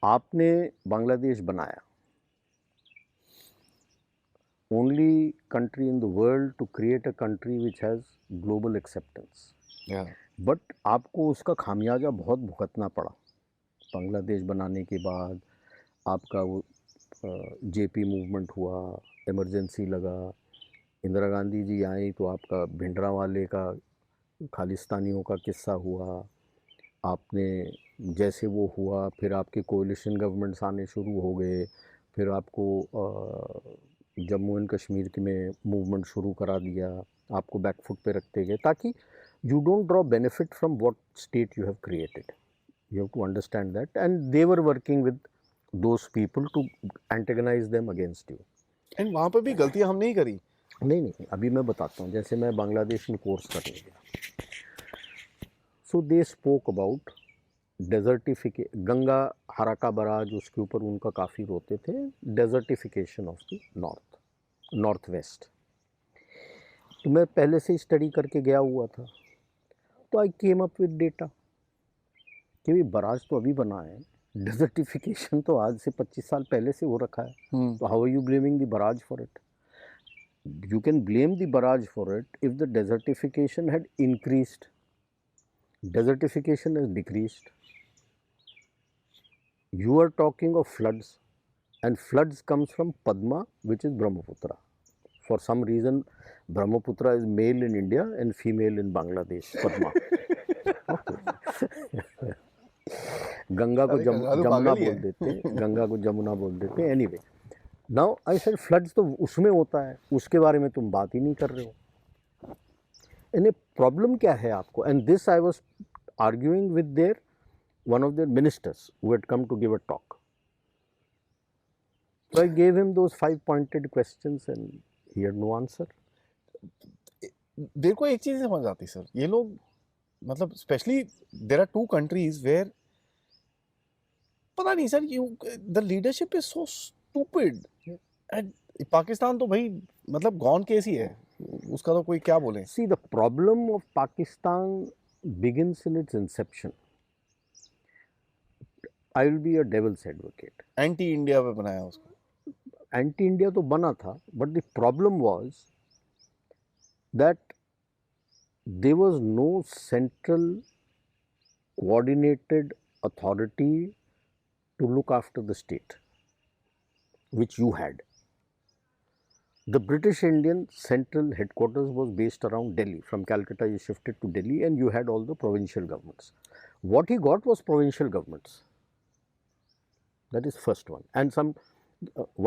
आपने बांग्लादेश बनाया, only country in the world to create a country which has global acceptance. Yeah. But आपको उसका खामियाजा बहुत भुगतना पड़ा। बांग्लादेश बनाने के बाद आपका वो जेपी मूवमेंट हुआ, इमरजेंसी लगा, इंदिरा गांधी जी आई तो आपका भिंडरावाले का खालिस्तानियों का किस्सा हुआ, आपने जैसे वो हुआ फिर आपके कोalition गवर्नमेंट्स आने शुरू हो गए, फिर आपको जम्मू एंड कश्मीर के में मूवमेंट शुरू करा दिया, आपको बैकफुट पे रखते गए ताकि you don't draw benefit from what state you have created. You have to understand that, and they were working with those people to antagonize them against you. And वहाँ पे भी गलतियाँ हमने ही करी। नहीं नहीं, अभी मैं बताता हूँ। जैसे मैं बांग्लादेश में कोर्स करने गया, so they spoke about Ganga हराका बराज, उसके ऊपर उनका काफ़ी रोते थे, desertification of the north west. तो मैं पहले से स्टडी करके गया हुआ था, तो आई केम अप विद डेटा कि भाई बराज तो अभी बना है, डेजर्टिफिकेशन तो आज से 25 साल पहले से हो रखा है, तो how are you blaming the barrage for it? You can blame the barrage for it if the desertification had increased. Desertification has decreased. You are talking of floods, and floods comes from Padma, which is Brahmaputra. For some reason, Brahmaputra is male in India and female in Bangladesh. Padma. Ganga को जमुना बोल देते, गंगा को जमुना बोल देते। Anyway, now I said floods तो उसमें होता है, उसके बारे में तुम बात ही नहीं कर रहे हो। यानी प्रॉब्लम क्या है आपको? And this I was arguing with their one of their ministers who had come to give a talk. So I gave him those 5 pointed questions and he had no answer. मेरे को एक चीज समझ आती sir, ये लोग मतलब specially there are two countries where पता नहीं sir, you the leadership is so stupid. And Pakistan तो भाई मतलब गॉन केस ही है, उसका तो कोई क्या बोले। See, the problem of Pakistan begins in its inception. I will be a devil's advocate. Anti India पे बनाया उसको। एंटी इंडिया तो बना था, but the problem was that there was no central coordinated authority to look after the state, which you had. The British Indian central headquarters was based around Delhi. From Calcutta, you shifted to Delhi and you had all the provincial governments. What he got was provincial governments. That is first one. And some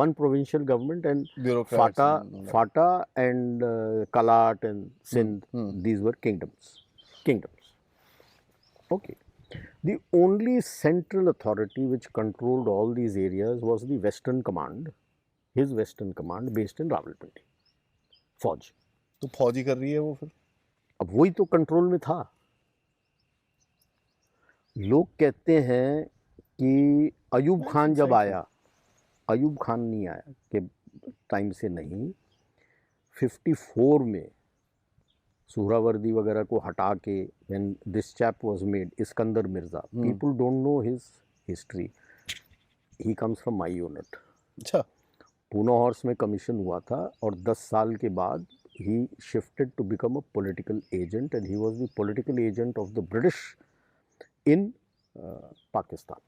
one provincial government and Fata and Kalat and Sindh, these were kingdoms. Okay. The only central authority which controlled all these areas was the Western Command, his Western Command based in Rawalpindi, फौज। तो फौज ही कर रही है वो फिर। अब वही तो कंट्रोल में था। लोग कहते हैं कि अयूब खान जब आया, अयूब खान नहीं आया के टाइम से नहीं, 54 में सुहरावर्दी वगैरह को हटा के when this chap was made, Iskander Mirza, people don't know his history. He comes from my unit. अच्छा। पूना हॉर्स में कमीशन हुआ था और 10 साल के बाद he shifted to become a political agent and he was the political agent of the British in Pakistan.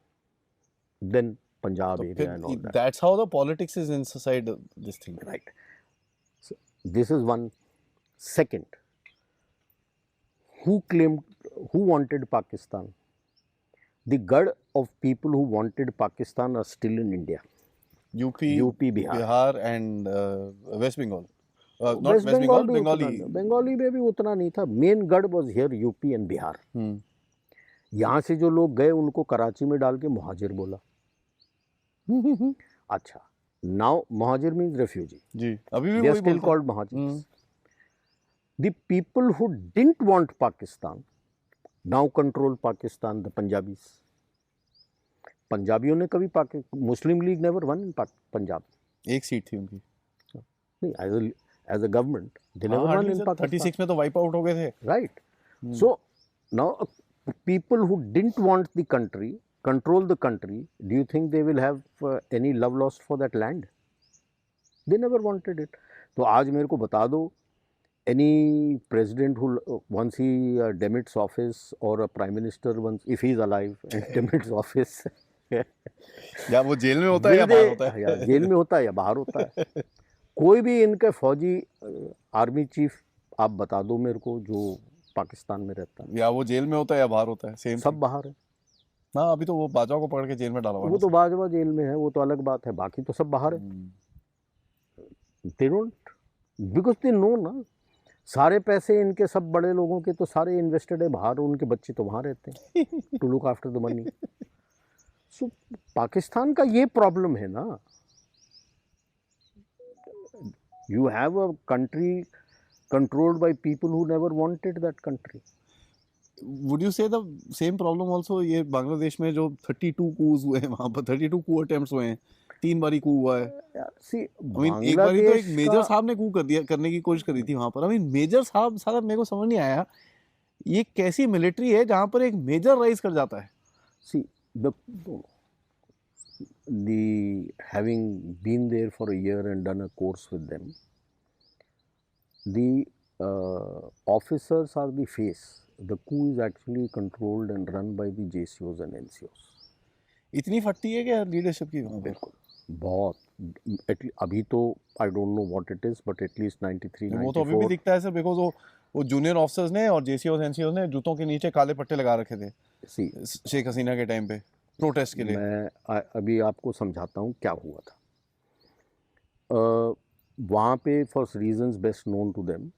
Then Punjab area and all that. That's how the politics is inside this thing. Right. So this is one. Second, who wanted Pakistan? The gad of people who wanted Pakistan are still in India. UP, Bihar and West Bengal. Not West Bengal, Bengali. Bengali में भी उतना नहीं था. Main gad was here, UP and Bihar. यहाँ से जो लोग गए उनको कराची में डाल के मुहाजिर बोला। अच्छा, now मुहाजिर means refugee. जी, अभी भी they are still called muhajirs. The people who didn't want Pakistan now control Pakistan, the Punjabis. पंजाबियों ने कभी Muslim League never won in Punjab. एक सीट थी उनकी। नहीं, as a government they never won in Pakistan. 36 में तो वाइप आउट हो गए थे। Right. So now people who didn't want the country control the country, do you think they will have any love lost for that land? They never wanted it. तो आज मेरे को बता दो any president who once he demits office, or a prime minister once, if he is alive and demits office, या वो jail में होता है या will बाहर they, होता है? या जेल में होता है या बाहर होता है? कोई भी इनके फौजी आर्मी चीफ आप बता दो मेरे को जो पाकिस्तान में रहता है, या वो जेल में होता है या बाहर होता है, सेम सब बाहर है। हाँ, अभी तो वो बाजवा को पकड़ के जेल में डाला हुआ है वो ना तो बाजवा जेल में है, वो तो अलग बात है, बाकी तो सब बाहर है। They don't, because they know ना, सारे पैसे इनके सब बड़े लोगों के तो सारे इन्वेस्टेड है बाहर, उनके बच्चे तो वहाँ रहते हैं to look after the money. So Pakistan का ये प्रॉब्लम है ना, you have a country controlled by people who never wanted that country. Would you say the same problem also ये बांग्लादेश में जो 32 कूज हुए हैं, वहां पर 32 कू अटेम्प्ट्स हुए हैं, 3 बारी कू हुआ है। See, आई मीन एक बारी तो एक मेजर बांग्लादेश साहब ने कू कर दिया, करने की कोशिश करी थी वहां पर। आई मीन मेजर साहब, सारा मेरे को समझ नहीं आया ये कैसी मिलिट्री है जहां पर एक मेजर राइज कर जाता है। see the having been there for a year and done a course with them, the officers are the face. The coup is actually controlled and run by the JCOs and NCOs. इतनी फटती है क्या leadership की वहां पे? बिल्कुल, बहुत। अभी तो I don't know what it is, but at least 93 वो तो अभी भी 94 दिखता है सर, बिकॉज वो जूनियर ऑफिसर्स ने और जेसीओ एनसीओ ने जूतों के नीचे काले पट्टे लगा रखे थे सी शेख हसीना के टाइम पे प्रोटेस्ट के लिए। मैं अभी आपको समझाता हूँ क्या हुआ था। वहाँ पे for reasons best known to them,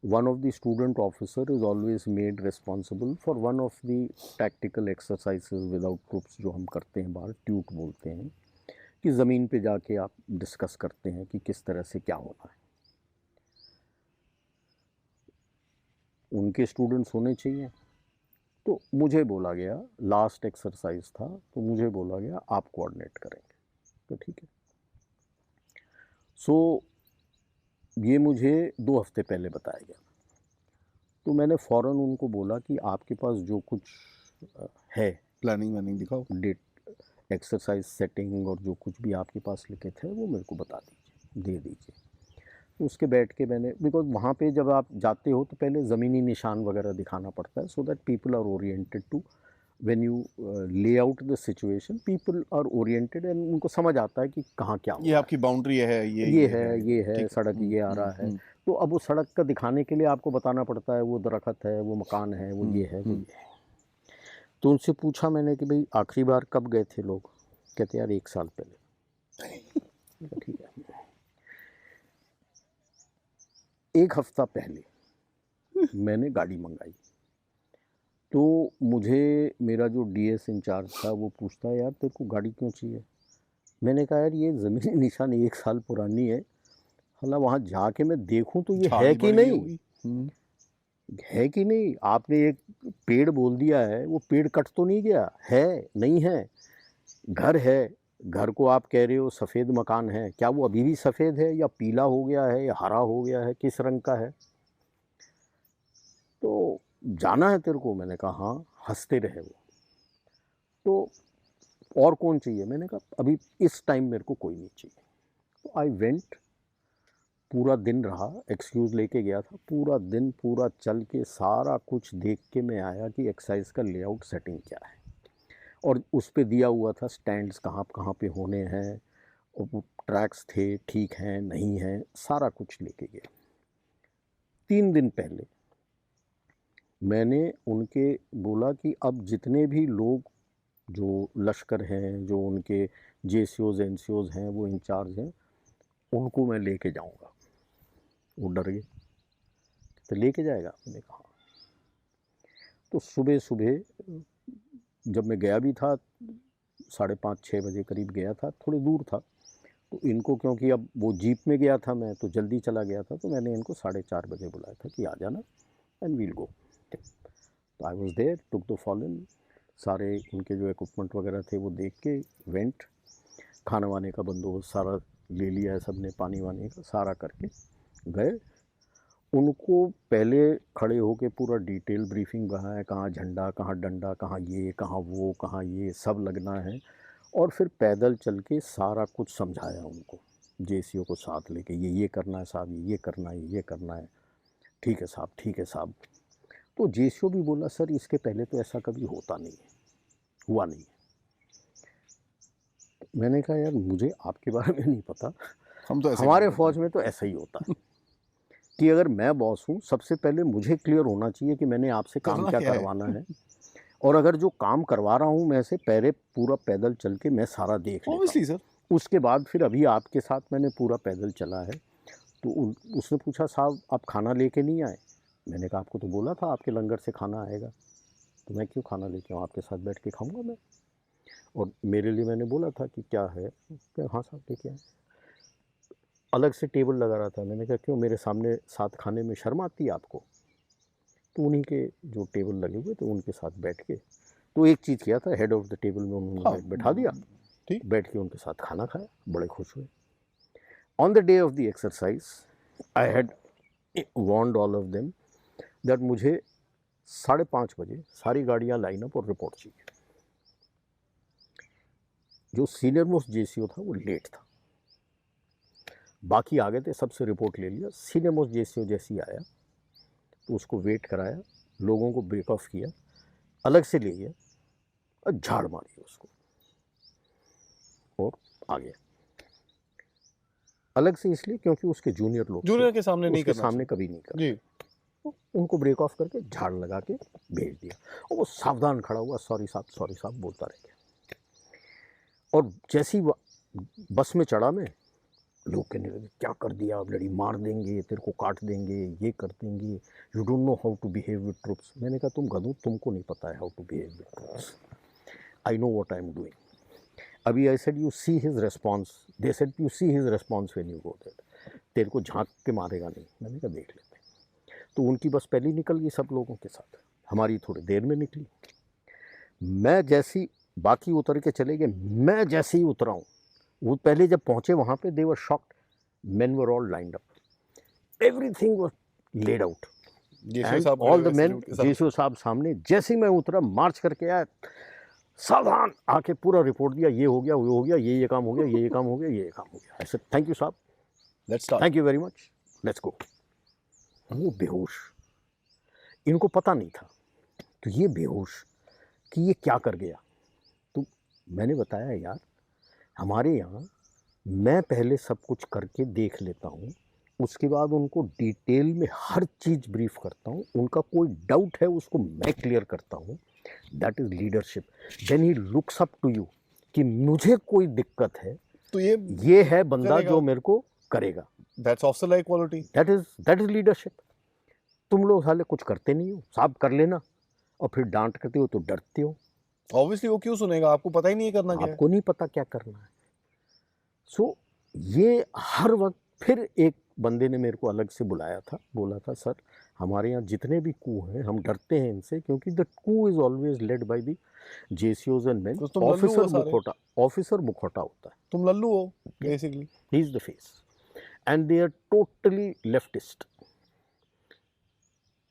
one of the student officer is always made responsible for one of the tactical exercises without troops जो हम करते हैं बाहर, ट्यूट बोलते हैं, कि ज़मीन पे जाके आप डिस्कस करते हैं कि किस तरह से क्या होना है। उनके स्टूडेंट्स होने चाहिए, तो मुझे बोला गया, लास्ट एक्सरसाइज था तो मुझे बोला गया आप कोऑर्डिनेट करेंगे, तो ठीक है। सो ये मुझे 2 हफ्ते पहले बताया गया, तो मैंने फ़ौरन उनको बोला कि आपके पास जो कुछ है प्लानिंग वानिंग दिखाओ, डेट, एक्सरसाइज सेटिंग और जो कुछ भी आपके पास लिखित है वो मेरे को बता दीजिए, दे दीजिए। तो उसके बैठ के मैंने, बिकॉज वहाँ पे जब आप जाते हो तो पहले ज़मीनी निशान वगैरह दिखाना पड़ता है, so that people are oriented to, when you lay out the situation, people are oriented and उनको समझ आता है कि कहाँ क्या ये आपकी बाउंड्री है, ये है सड़क ये आ रहा है। तो अब वो सड़क का दिखाने के लिए आपको बताना पड़ता है, वो दरख्त है, वो मकान है, वो ये है, वो ये है। तो उनसे पूछा मैंने कि भाई आखिरी बार कब गए थे लोग? कहते यार 1 साल पहले। ठीक है, 1 हफ्ता पहले मैंने गाड़ी मंगाई, तो मुझे मेरा जो डीएस इंचार्ज था वो पूछता है यार तेरे को गाड़ी क्यों चाहिए? मैंने कहा यार ये ज़मीनी निशान 1 साल पुरानी है, हालांकि वहाँ जाके मैं देखूं तो ये है कि नहीं, है कि नहीं। आपने एक पेड़ बोल दिया है, वो पेड़ कट तो नहीं गया है, नहीं है, घर है, घर को आप कह रहे हो सफ़ेद मकान है, क्या वो अभी भी सफ़ेद है या पीला हो गया है या हरा हो गया है, किस रंग का है? तो जाना है तेरे को? मैंने कहा हाँ। हंसते रहे वो। तो और कौन चाहिए? मैंने कहा अभी इस टाइम मेरे को कोई नहीं चाहिए। तो आई वेंट, पूरा दिन रहा, एक्सक्यूज़ लेके गया था, पूरा दिन पूरा चल के सारा कुछ देख के मैं आया कि एक्सरसाइज का लेआउट सेटिंग क्या है, और उस पे दिया हुआ था स्टैंड्स कहाँ कहाँ पे होने हैं, और वो ट्रैक्स थे, ठीक हैं नहीं हैं, सारा कुछ लेके गया। 3 दिन पहले मैंने उनके बोला कि अब जितने भी लोग जो लश्कर हैं, जो उनके जेसीओज एनसीओज हैं, वो इंचार्ज हैं, उनको मैं लेके जाऊंगा। वो डर गए, तो लेके जाएगा? मैंने कहा। तो सुबह सुबह जब मैं गया भी था, 5:30-6 बजे करीब गया था, थोड़ी दूर था, तो इनको क्योंकि अब वो जीप में गया था मैं, तो जल्दी चला गया था, तो मैंने इनको 4:30 बजे बुलाया था कि आ जाना एंड वील गो। तो I was there, took the fallen, सारे उनके जो इक्विपमेंट वगैरह थे वो देख के वेंट, खाना वाने का बंदोबस्त सारा ले लिया है सब ने, पानी वाने का सारा करके गए। उनको पहले खड़े होके पूरा डिटेल ब्रीफिंग कहाँ है, कहाँ झंडा, कहाँ डंडा, कहाँ ये, कहाँ वो, कहाँ ये सब लगना है। और फिर पैदल चल के सारा कुछ समझाया उनको, जेसीओ को साथ लेके, ये करना है साहब, ये करना है, ये करना है, ठीक है साहब, ठीक है साहब। तो जेसीओ भी बोला सर इसके पहले तो ऐसा कभी होता नहीं है, हुआ नहीं है। मैंने कहा यार मुझे आपके बारे में नहीं पता, हम तो ऐसे हमारे काम करते फौज हैं। में तो ऐसा ही होता है कि अगर मैं बॉस हूँ सबसे पहले मुझे क्लियर होना चाहिए कि मैंने आपसे काम करना क्या क्या है? करवाना है, और अगर जो काम करवा रहा हूँ मैं से पहले पूरा पैदल चल के मैं सारा देख लेता ऑब्वियसली सर। हूँ। उसके बाद फिर अभी आपके साथ मैंने पूरा पैदल चला है। तो उसने पूछा साहब आप खाना लेके नहीं आए? मैंने कहा आपको तो बोला था आपके लंगर से खाना आएगा, तो मैं क्यों खाना लेके आऊँ, आपके साथ बैठ के खाऊंगा मैं। और मेरे लिए मैंने बोला था कि क्या है, क्या हाँ साहब लेके आए। अलग से टेबल लगा रहा था, मैंने कहा क्यों मेरे सामने साथ खाने में शर्म आती है आपको? तो उन्हीं के जो टेबल लगे हुए थे उनके साथ बैठ के, तो एक चीज़ किया था, हेड ऑफ द टेबल में उन्होंने हाँ, बैठा दिया, ठीक। बैठ के उनके साथ खाना खाया, बड़े खुश हुए। On the day of the exercise I had warned all of them that मुझे 5:30 बजे सारी गाड़ियां लाइन अप और रिपोर्ट चाहिए। जो सीनियर मोस्ट जेसीओ था वो लेट था, बाकी आ गए थे, सबसे रिपोर्ट ले लिया। सीनियर मोस्ट जेसीओ जैसे ही आया तो उसको वेट कराया, लोगों को ब्रेक ऑफ किया, अलग से ले गया और झाड़ मारी उसको और आ गया। अलग से इसलिए क्योंकि उसके जूनियर लोग जूनियर के सामने नहीं उसके करना सामने चाहिए। कभी नहीं कर, जी। उनको ब्रेक ऑफ करके झाड़ लगा के भेज दिया, और वो सावधान खड़ा हुआ, सॉरी साहब बोलता रह गया। और जैसी बस में चढ़ा मैं, लोग कहने लगे क्या कर दिया, अब लड़ी मार देंगे, तेरे को काट देंगे, ये कर देंगे, you don't know how to behave with troops. मैंने कहा तुम गधू, तुमको नहीं पता है how to behave with troops, I know what I am doing. अभी I said you see his response, they said you see his response when you go there, तेरे को झांक के मारेगा नहीं। मैंने कहा देख लेते। तो उनकी बस पहले निकल गई सब लोगों के साथ, हमारी थोड़ी देर में निकली। मैं जैसी, बाकी उतर के चले गए, मैं जैसे ही उतरा हूँ, वो पहले जब पहुंचे वहां पे they were shocked, men were all lined up, everything was laid out JCO and sahab all खड़े द हुए मेन, सैल्यूट के साथ। जेसीओ साहब सामने। जैसे ही मैं उतरा मार्च करके आया, सावधान आके पूरा रिपोर्ट दिया, ये हो गया, वो हो गया, ये काम हो गया, ये काम हो गया, ये काम हो गया। ऐसे थैंक यू साहब, let's start. Thank you very much, let's go. वो बेहोश, इनको पता नहीं था, तो ये बेहोश कि ये क्या कर गया। तो मैंने बताया यार हमारे यहाँ मैं पहले सब कुछ करके देख लेता हूँ, उसके बाद उनको डिटेल में हर चीज़ ब्रीफ करता हूँ, उनका कोई डाउट है उसको मैं क्लियर करता हूँ। That is leadership. Then he looks up to you कि मुझे कोई दिक्कत है, तो ये है बंदा करेगा। जो मेरे को करेगा। That's also like quality. That is leadership. तुम लोग साले कुछ करते नहीं हो, साहब कर लेना, और फिर डांट करते हो तो डरते हो, ऑब्वियसली वो क्यों सुनेगा, आपको पता ही नहीं है करना क्या है। आपको नहीं पता क्या करना है। सो ये हर वक्त, फिर एक बंदे ने मेरे को अलग से बुलाया था, बोला था सर हमारे यहाँ जितने भी कू हैं हम डरते हैं इनसे, क्योंकि the coup is always led by the जेसीओज एंड मेन। तो तुम लल्लू हो सारे। ऑफिसर मुखौटा होता है, तुम लल्लू हो basically. He is the face, and they are totally leftist.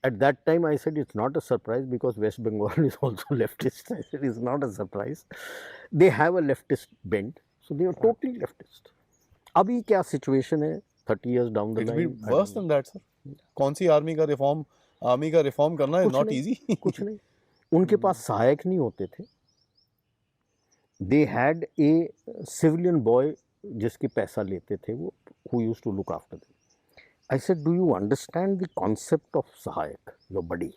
At that time, I said it's not a surprise because West Bengal is also leftist. I said it's not a surprise. They have a leftist bent, so they are totally leftist. अभी क्या situation है 30 years down the it's line? Been worse than that sir. कौन सी army का reform करना is not easy. कुछ नहीं, उनके पास सहायक नहीं होते थे। They had a civilian boy जिसके पैसा लेते थे वो, who used to look after them. I said, do you understand the concept of Sahayak, your buddy?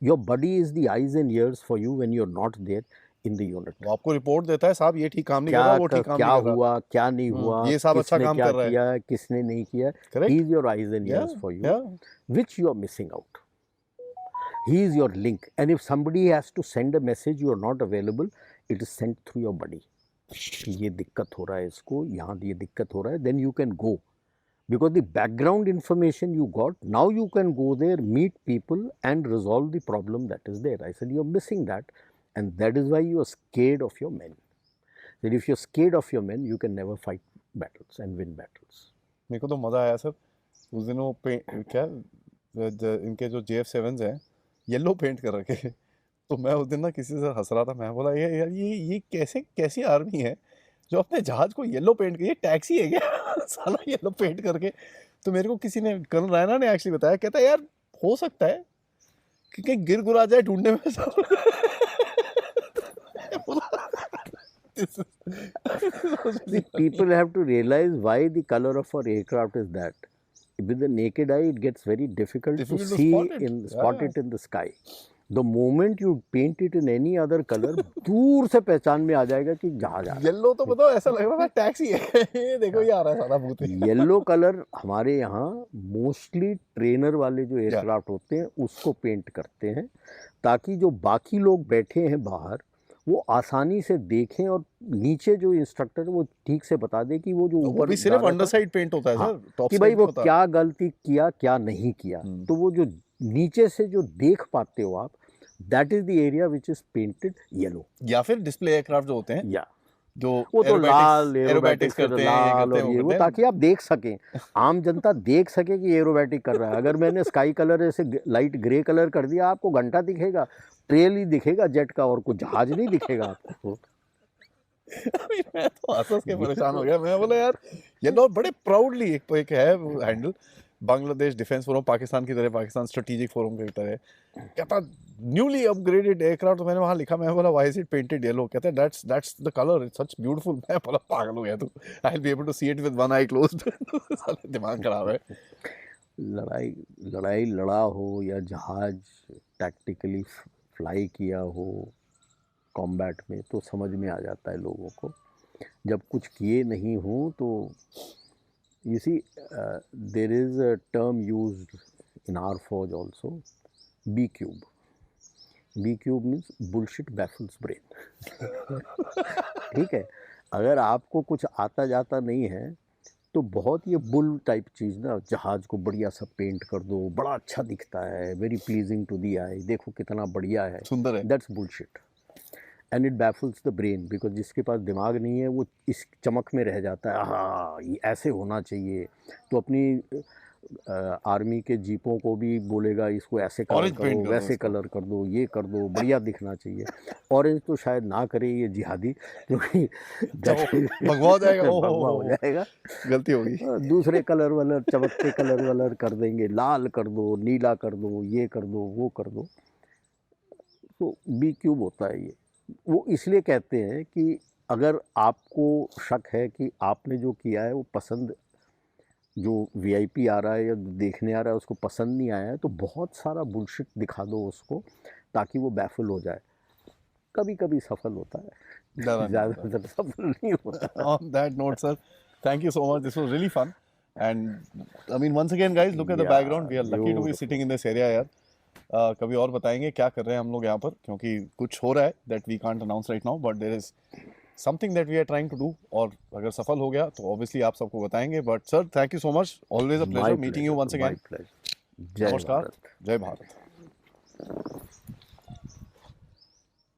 Your buddy is the eyes and ears for you when you're not there in the unit. वो आपको report देता है साहब ये ठीक काम नहीं कर रहा, वो ठीक काम क्या नहीं कर रहा। हुआ, क्या नहीं हुआ, ये साहब अच्छा किसने काम क्या कर रहा है। किया, किसने नहीं किया। Correct? He is your eyes and ears Yeah, for you, yeah. which you are missing out. He is your link, and if somebody has to send a message, you are not available, it is sent through your buddy. कि ये दिक्कत हो रहा है इसको, यहाँ ये दिक्कत हो रहा है, then you can go. Because the background information you got, now you can go there, meet people and resolve the problem that is there. I said, you're missing that, and that is why you are scared of your men. That if you're scared of your men, you can never fight battles and win battles. मेरे को तो मजा आया sir, उस दिन वो इनके जो JF7s हैं येलो पेंट कर रखे। तो मैं उस दिन ना किसी से हंस रहा था, मैं बोला ये यार ये कैसी आर्मी है जो अपने जहाज को येलो पेंट कर, ये टैक्सी है क्या साला येलो पेंट करके। तो मेरे को किसी ने, कर्नल रैना ने एक्चुअली बताया, कहता है यार हो सकता है कि कहीं गिर गुरा जाए ढूंढने में सब। See, people have to realize why the color of our aircraft is that. With the naked eye, it gets very difficult to Difficult to see spot it. spot Yeah. it in the sky. The moment you paint it in any other color, दूर से पहचान में आ जाएगा कि जहाज आ रहा yellow तो बताओ ऐसा लग रहा था टैक्सी है। ये देखो ये आ रहा है सारा भूत। है। येलो कलर हमारे यहाँ मोस्टली ट्रेनर वाले जो एयरक्राफ्ट होते हैं उसको पेंट करते हैं, ताकि जो बाकी लोग बैठे हैं बाहर वो आसानी से देखें और नीचे जो इंस्ट्रक्टर है वो ठीक से बता दे कि वो जो वो ऊपर भी जा सिर्फ रहा अंडर था, साइड पेंट होता है हाँ, सर, टॉप कि भाई साइड वो नहीं होता। क्या गलती किया क्या नहीं किया। तो वो जो नीचे से जो देख पाते हो आप, that is the area which is painted yellow. या फिर डिस्प्ले एयरक्राफ्ट जो होते हैं, या जो वो तो लाल एरोबैटिक्स करते हैं, ये लाल करते हैं, और वो ये वो करते हैं। ताकि आप देख सकें, आम जनता देख सके कि एरोबैटिक कर रहा है। अगर मैंने स्काई कलर ऐसे लाइट ग्रे कलर कर दिया, आपको घंटा दिखेगा, ट्रेल ही दिखेगा जेट का, और कुछ जहाज नहीं दिखेगा आपको। अभी मैं तो हंस के परेशान हो गया। मैं बोला यार ये लोग बड़े प्राउडली एक है handle, Bangladesh defence forum, Pakistan की तरह, पाकिस्तान स्ट्रेटेजिक फोरम की तरह, कहता न्यूली अपग्रेडेड एयरक्राफ्ट। तो मैंने वहां लिखा, मैं बोला why is it painted yellow, कहता है that's the colour, it's such beautiful. मैं बोला पागल हो गया तू, I will be able to see it with one eye closed. साले दिमाग खराब है। लड़ाई लड़ा हो या जहाज टैक्टिकली फ्लाई किया हो कॉम्बैट में, तो समझ में आ जाता है लोगों को। जब कुछ किए नहीं हो तो you see, there is a term used in our forge also, B cube. B cube means bullshit baffles brain. ठीक है, अगर आपको कुछ आता जाता नहीं है तो बहुत ये बुल टाइप चीज़ ना, जहाज को बढ़िया सा पेंट कर दो, बड़ा अच्छा दिखता है, वेरी प्लीजिंग टू दी आई, देखो कितना बढ़िया है, सुंदर है। That's bullshit and it baffles the brain, because जिसके पास दिमाग नहीं है वो इस चमक में रह जाता है, हाँ ये ऐसे होना चाहिए। तो अपनी आर्मी के जीपों को भी बोलेगा इसको ऐसे कलर Orange paint करो, कर दो वैसे इसको। कलर कर दो, ये कर दो, बढ़िया दिखना चाहिए। ऑरेंज तो शायद ना करे ये जिहादी, क्योंकि भगवा हो जाएगा। भगवा हो जाएगा, गलती होगी। दूसरे कलर वालर, चमकते कलर वालर कर देंगे, लाल कर दो, नीला कर दो, ये कर दो, वो कर दो। तो बी क्यूब होता है ये। वो इसलिए कहते हैं कि अगर आपको शक है कि आपने जो किया है वो पसंद, जो वीआईपी आ रहा है या देखने आ रहा है उसको पसंद नहीं आया है, तो बहुत सारा बुलशिट दिखा दो उसको, ताकि वो बैफल हो जाए। कभी कभी सफल होता है, ज़्यादातर सफल नहीं होता। On that note, sir, thank you so much. This was really fun. And I mean, once again, guys, look at the Yeah, background. We are lucky to be beautiful. sitting in this area, यार। कभी और बताएंगे क्या कर रहे हैं हम लोग यहाँ पर, क्योंकि कुछ हो रहा है that we can't announce right now, but there is something that we are trying to do. और अगर सफल हो गया तो obviously आप सबको बताएंगे। But sir, thank you so much. Always a pleasure meeting you once again. My pleasure. जय नमस्कार, भारत। जय भारत।